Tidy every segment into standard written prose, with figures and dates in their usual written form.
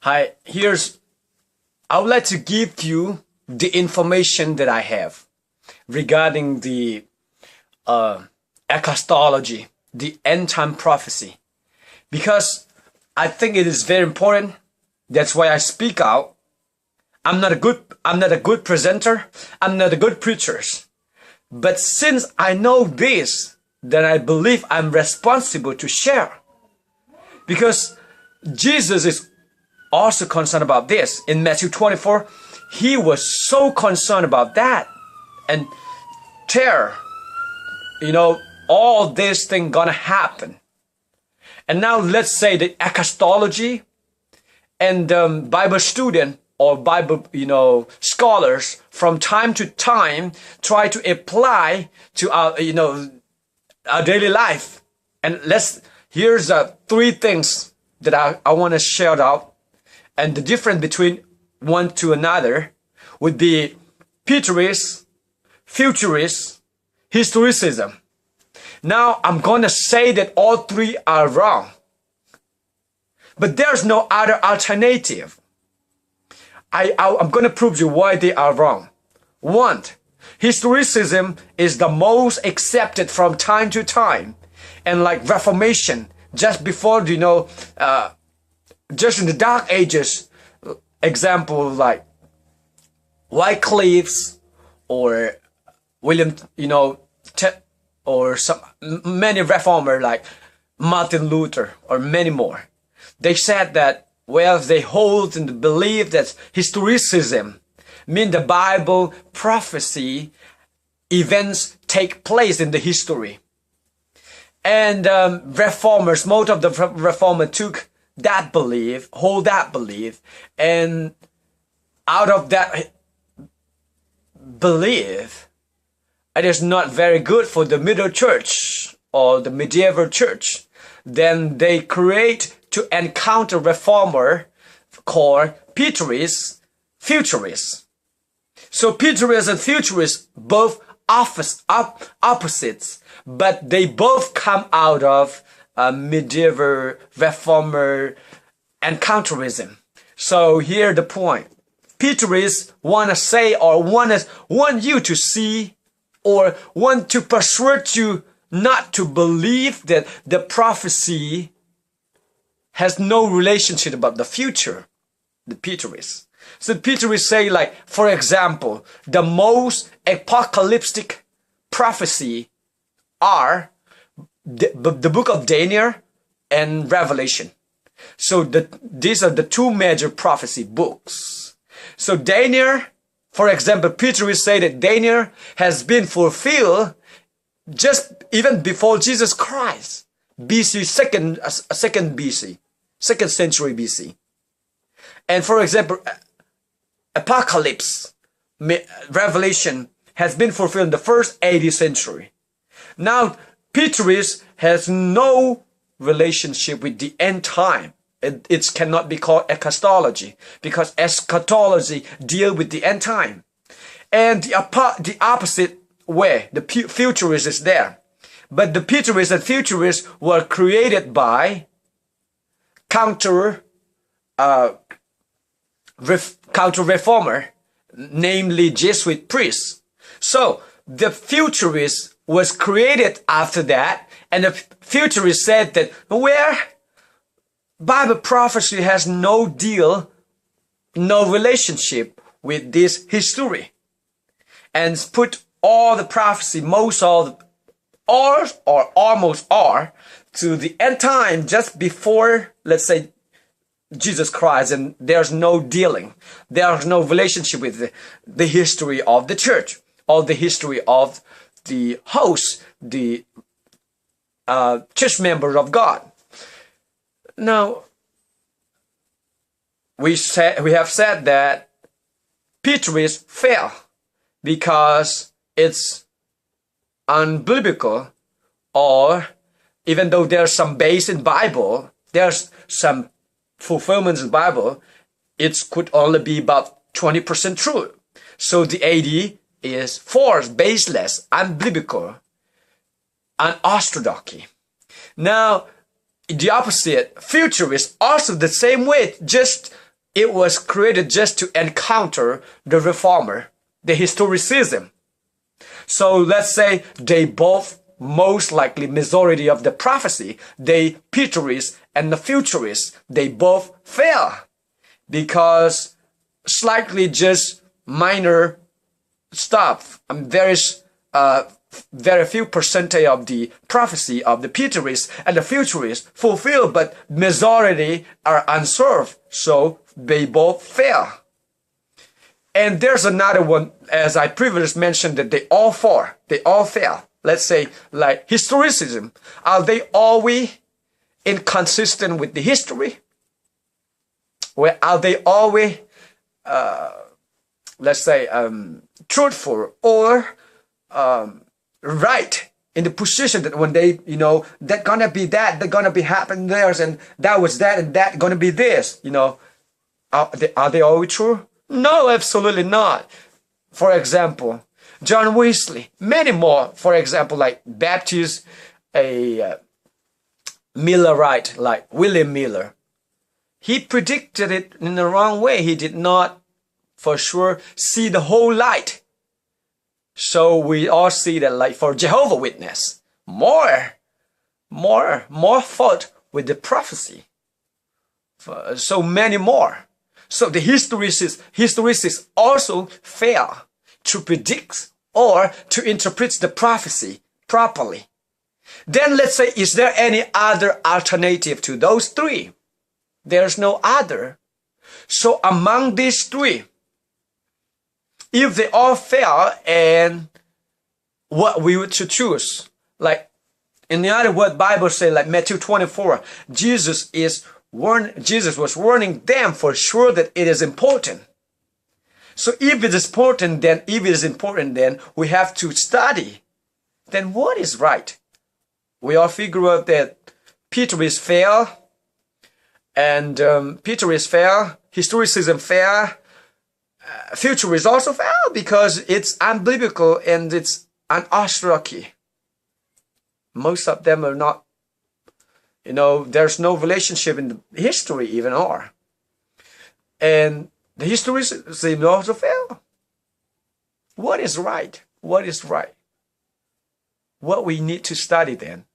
Hi, I would like to give you the information that I have regarding the eschatology, the end time prophecy, because I think it is very important. That's why I speak out. I'm not a good presenter. I'm not a good preacher. But since I know this, then I believe I'm responsible to share. Because Jesus is also concerned about this. In Matthew 24, he was so concerned about that. And all this thing gonna happen. And now let's say the eschatology and Bible student or Bible, scholars from time to time try to apply to our daily life. And here's three things that I want to share out. And the difference between one to another would be preterism, futurism, historicism. Now I'm going to say that all three are wrong. But there's no other alternative. I'm going to prove you why they are wrong. One, historicism is the most accepted from time to time. And like Reformation, just before, just in the Dark Ages, example like Wycliffe's or William, or many reformers like Martin Luther or many more. They said that, they hold and believe that historicism means the Bible prophecy events take place in the history. And reformers, most of the reformers took that belief, hold that belief, and out of that belief, it is not very good for the middle church or the medieval church. Then they create to encounter reformer called preterists, futurists. So preterists and futurists both opposites, but they both come out of medieval reformer encounterism. So here the point: preterists want to say or want you to see or want to persuade you not to believe that the prophecy has no relationship about the future. The preterists. So the preterists say, like, for example, the most apocalyptic prophecy are the book of Daniel and Revelation. So these are the two major prophecy books. So Daniel, for example, preterists say that Daniel has been fulfilled just even before Jesus Christ, BC, second BC, 2nd century BC. And for example, Apocalypse, Revelation has been fulfilled in the first 80th century. Now, preterism has no relationship with the end time. It cannot be called eschatology because eschatology deals with the end time. And the opposite way, the futurist is there. But the preterists and futurists were created by counter-reformer, namely Jesuit priests. So the futurist was created after that, and the futurist said that where Bible prophecy has no relationship with this history, and put all the prophecy, almost all, to the end time just before, let's say, Jesus Christ, and there's no relationship with the history of the church or the history of the host, the church members of God. Now, we have said that preterists fail because it's unbiblical, or even though there's some base in Bible, there's some fulfillments in Bible, it could only be about 20% true. So the AD is false, baseless, unbiblical, unorthodoxy. Now, the opposite, futurists also the same way, just it was created just to encounter the reformer, the historicism. So let's say they both, most likely majority of the prophecy, the preterists and the futurists, they both fail because slightly just minor stuff. Very few percentage of the prophecy of the preterists and the futurists fulfilled, but majority are unserved, so they both fail. And there's another one, as I previously mentioned, that they all fail. Let's say, like historicism. Are they always inconsistent with the history? Well, are they always, let's say, truthful or right in the position that when they, that gonna be that, they're gonna be happening theirs, and that was that, and that gonna be this, Are they always true? No, absolutely not. For example, John Wesley, many more, for example, like Baptist, Millerite, like William Miller. He predicted it in the wrong way. He did not, for sure, see the whole light. So we all see that, like for Jehovah's Witness, more fault with the prophecy. So many more. So the historicists also fail to predict or to interpret the prophecy properly. Then let's say, is there any other alternative to those three? There's no other. So among these three, if they all fail, and what we would to choose, like in the other word, Bible say, like Matthew 24, Jesus was warning them for sure that it is important. So if it is important, then we have to study. Then what is right? We all figure out that preterists fail, and preterists fail, historicism fail, futurists also fail because it's unbiblical and it's unorthodox. Most of them are not, there's no relationship in the history even or. And the historicism also fail. What is right? What is right? What we need to study then?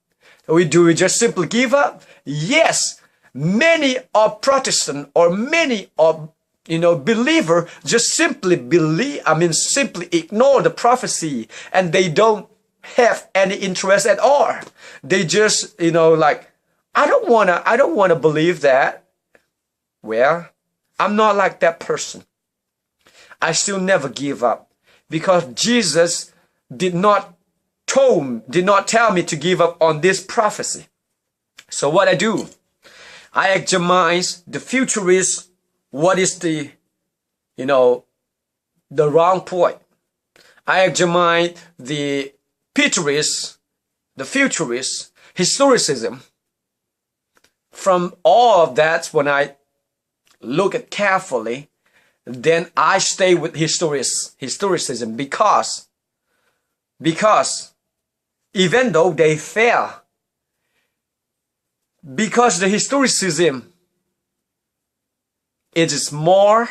Do we just simply give up? Yes, many are Protestant or many are believer just simply simply ignore the prophecy, and they don't have any interest at all. They just, like, I don't wanna believe that. Well, I'm not like that person. I still never give up because Jesus did not tell me to give up on this prophecy. So what I do, I examine the futurist. What is the wrong point? I examine the preterists, the futurists, historicism. From all of that, when I look at carefully, then I stay with historicism because even though they fail, because the historicism, it is more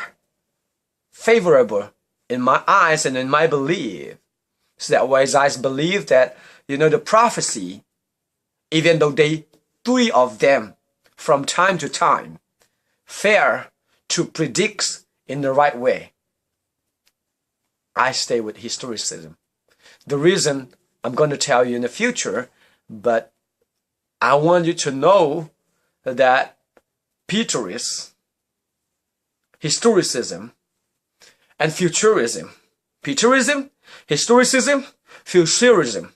favorable in my eyes and in my belief. So that way I believe that, the prophecy, even though three of them from time to time fail to predict in the right way, I stay with historicism. The reason I'm going to tell you in the future, but I want you to know that preterists, historicism, and futurism, preterism, historicism, futurism,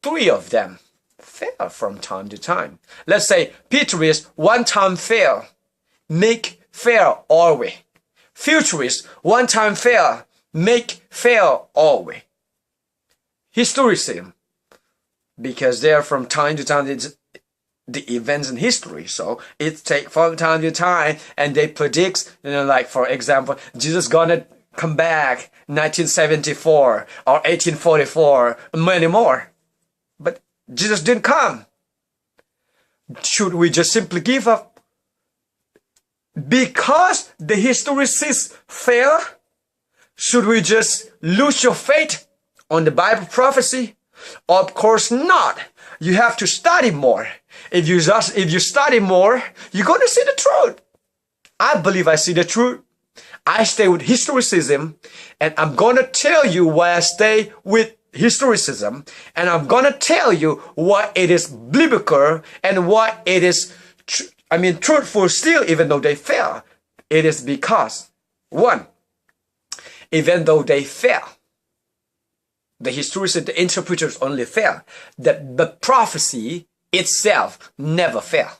three of them fail from time to time. Let's say preterists one time fail, make fail always. Futurists one time fail, make fail always. Historicism, because they are from time to time, the events in history, so it takes from time to time, and they predict, like for example, Jesus gonna come back 1974 or 1844, many more, but Jesus didn't come. Should we just simply give up? because the historicists fail, should we just lose your faith on the Bible prophecy? Of course not. You have to study more. If you study more, you're going to see the truth. I believe I see the truth. I stay with historicism, and I'm going to tell you why I stay with historicism, and I'm going to tell you why it is biblical and why it is truthful still, even though they fail. It is because, one, even though they fail, the historians, the interpreters only fail, that the prophecy itself never fail.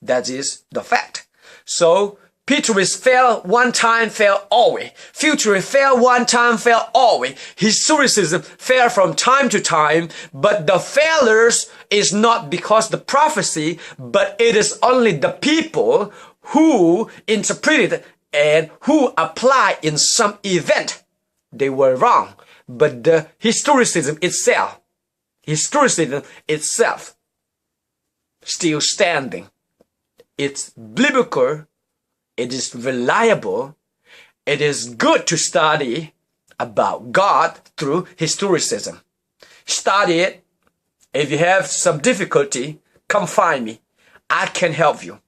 That is the fact. So, preterists fail one time, fail always. Futurists fail one time, fail always. Historicism fail from time to time, but the failures is not because the prophecy, but it is only the people who interpret it and who apply in some event. They were wrong. But the historicism itself still standing. It's biblical. It is reliable. It is good to study about God through historicism. Study it. If you have some difficulty, come find me. I can help you.